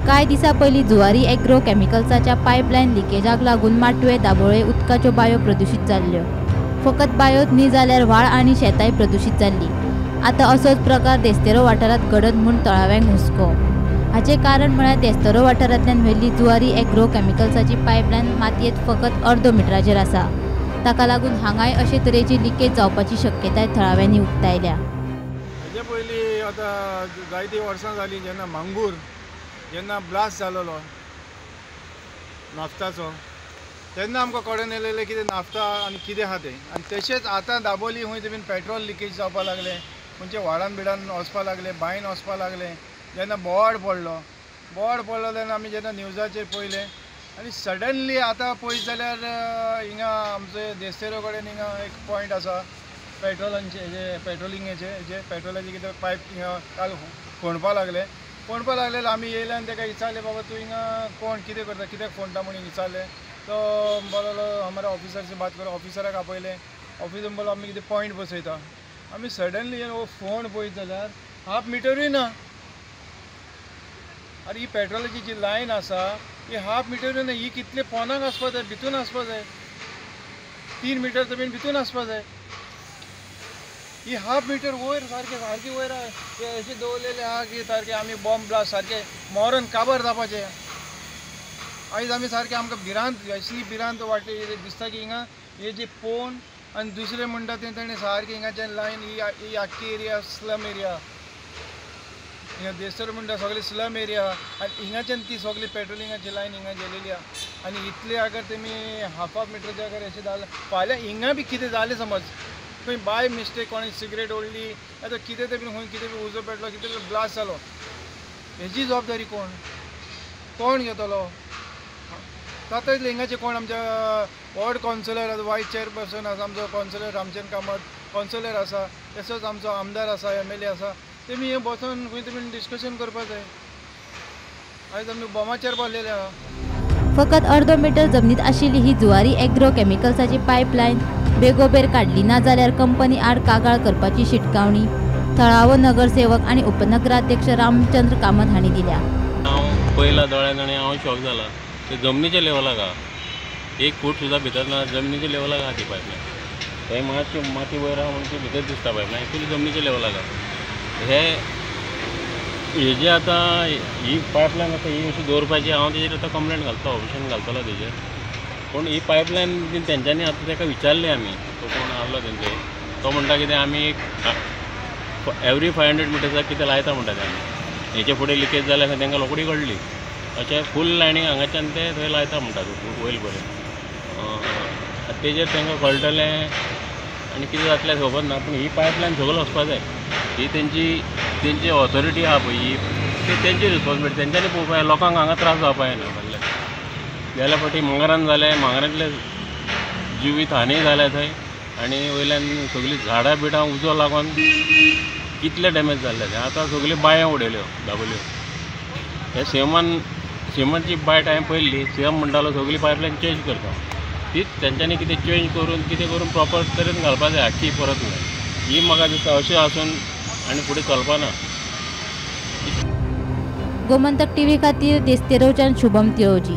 कांय दिसा पयलीं जुवारी एग्रो केमिकल्साच्या पायपलायन लिकेजाक लागून माटवे दाबोळे उदकाच्यो बांयो प्रदूशीत जाल्ल्यो। फकत बांयोच न्ही जाल्यार व्हाळ आनी शेतांय प्रदूशीत जाल्ली। आतां असोच प्रकार देस्तेरो वाठारांत घडत म्हूण थळाव्यांक हुस्को। हाचें कारण म्हळ्यार देस्तेरो वाठारांतल्यान व्हेल्ली जुवारी एग्रो केमिकल्साची पायपलायन मातयेंत फकत अर्दो मिटराचेर आसा। ताका लागून हांगाय अशे तरेची लिकेज जावपाची शक्यताय थळाव्यांनी उक्तायल्या। हेजे पयलीं आतां जायतीं वर्सां जालीं जेन्ना मांगूर जेन्ना ब्लास्ट जालोलो नाफ्ताचो तेन्ना आमकां कळोन येयलेलें कितें नाफ्ता आनी कितें आहा तें। आनी तशेंच आतां दाबोली खंय बीन पेट्रोल लिकेज जावपाक लागलें, म्हणजे व्हाळान बिडान वचपाक लागलें, बांयन वचपाक लागलें। जेन्ना बोवाळ पडलो तेन्ना आमी जेन्ना न्यूजाचेर पळयलें आनी सडनली आतां पळयत जाल्यार हिंगा आमचे देस्तेरो कडेन हिंगा एक पॉयंट आसा पेट्रोलांचे हेजे पेट्रोलिंगेचे हेजे पेट्रोलाचे कितें पायप हिंगा काल फोंडपाक लागले जाल्यार आमी येयले आनी ताका विचारलें बाबा तूं हिंगा कोण कितें करता कित्याक फोंडटा म्हणून विचारलें। तो बोलो हमारे ऑफिसर से बात करो, ऑफिसराक आपयलें। ऑफिसरान बोलो आमी कितें पॉयंट बसयता। आमी सडनली हो फोंड पळयत जाल्यार हाफ मिटरूय ना। अरे ही पेट्रोलाची जी लायन आसा ही हाफ मिटरूय ना, ही कितले पोंदाक आसपा जाय, भितून आसपा जाय, 3 मिटरचा बीन भितून आसपा जाय। ही हाफ मिटर वयर सारकी वयर अशें दवरलेलें आहा की सारकें आमी बॉम्ब ब्लास्ट सारकें मोरून काबार जावपाचें। आयज आमी सारकें आमकां भिरांत असली भिरांत वाटली दिसता की हिंगा हे जे पोवन आनी दुसरें म्हणटा तें ताणें सारकें हिंगाच्यान लायन ही आख्खी एरिया स्लम एरिया हिंगा देस्तेरो म्हणटा सगळें स्लम एरिया आनी हिंगाच्यान ती सगळी पेट्रोलिंगाची लायन हिंगा गेलेली आहा। आनी इतले अगर तेमी हाफ मिटरचे अगर अशें जालें फाल्यां हिंगा बी कितें जालें समज खंय बाय मिस्टेक कोणी सिगरेट ओडली आतां कितें ते बीन खंय कितें बी उजो पेटलो कितें बी ब्लास्ट जालो हेजी जबाबदारी कोण घेतलो? तातूंत हिंगाचे कोण आमच्या वॉर्ड कावन्सिलर आसा, वायस चेअरपर्सन आसा आमचो कावन्सिलर रामचंद्र कामत, कावन्सिलर आसा, तसोच आमचो आमदार आसा, MLA आसा, तेमी हे बसून खंय तरी डिस्कशन करपाक जाय। आयज आमी बॉमाचेर बसलेले आहा। फकत अर्दो मिटर जमनीत आशिल्ली ही जुवारी एग्रो केमिकल्साची पायपलायन बेगोबेर काडली ना जाल्यार कंपनी आड कागाळ करपाची शिटकावणी थळावो नगरसेवक आनी उपनगराध्यक्ष रामचंद्र कामत हांणी दिल्या। हांव पयला दोळ्यान आनी हांव शॉक जाला। ते जमनीच्या लेवलाक आहा, 1 फूट सुद्दां भितर ना, जमनीच्या लेवलाक आहा ती पायपलायन। थंय मातशी माती वयर आहा म्हणून ती भितर दिसता पायपलायन, एक्चुली जमनीच्या लेवलाक आहा। हेजे आतां ही पायपलायन आतां ही अशी दवरपाची हांव तेजेर आतां कंप्लेंट घालता, ऑफिशान घालतलो तेजेर। पूण ही पायपलायन बीन तेंच्यांनी आतां ताका विचारलें आमी, तो कोण आहलो तेंचे, तो म्हणटा कितें आमी एवरी 500 मिटर्साक कितें लायता म्हणटा ते आमी। हेचे फुडें लिकेज जाल्यार तांकां रोखडी कळ्ळी अशें फूल लायनीक हांगाच्यान ते थंय लायता म्हणटा वयर पर्यंत। तेजेर तांकां कळटलें आनी कितें जातलें खबर ना, पूण ही पायपलायन सकयल वचपा जाय। ही तेंची ऑथॉरिटी आहा पळय ही ती तेंची रिस्पॉन्सिबिलिटी, तेंच्यांनी पळोवपा जाय। लोकांक हांगा त्रास जावपा जायना म्हणलें गेल्या फावटी मांगरान जालें, मांगरांतले जिवीत हानी जाल्या थंय आनी वयल्यान सगळीं झाडां बिडां उजो लागोन कितले डॅमेज जाल्ले ते। आतां सगळ्यो बांयो उडयल्यो दाबोल्यो। हे सिमंटची बायट हांवें पळयल्ली, CM म्हणटालो सगळी पायपलायन चेंज करता। तीच तेंच्यांनी कितें चेंज करून प्रॉपर तरेन घालपा जाय आख्खी परत म्हणून। ही म्हाका दिसता अशें आसून आनी फुडें चलपाना। गोमंतक TV खातीर देस्तेरोच्यान शुभम तिरोजी।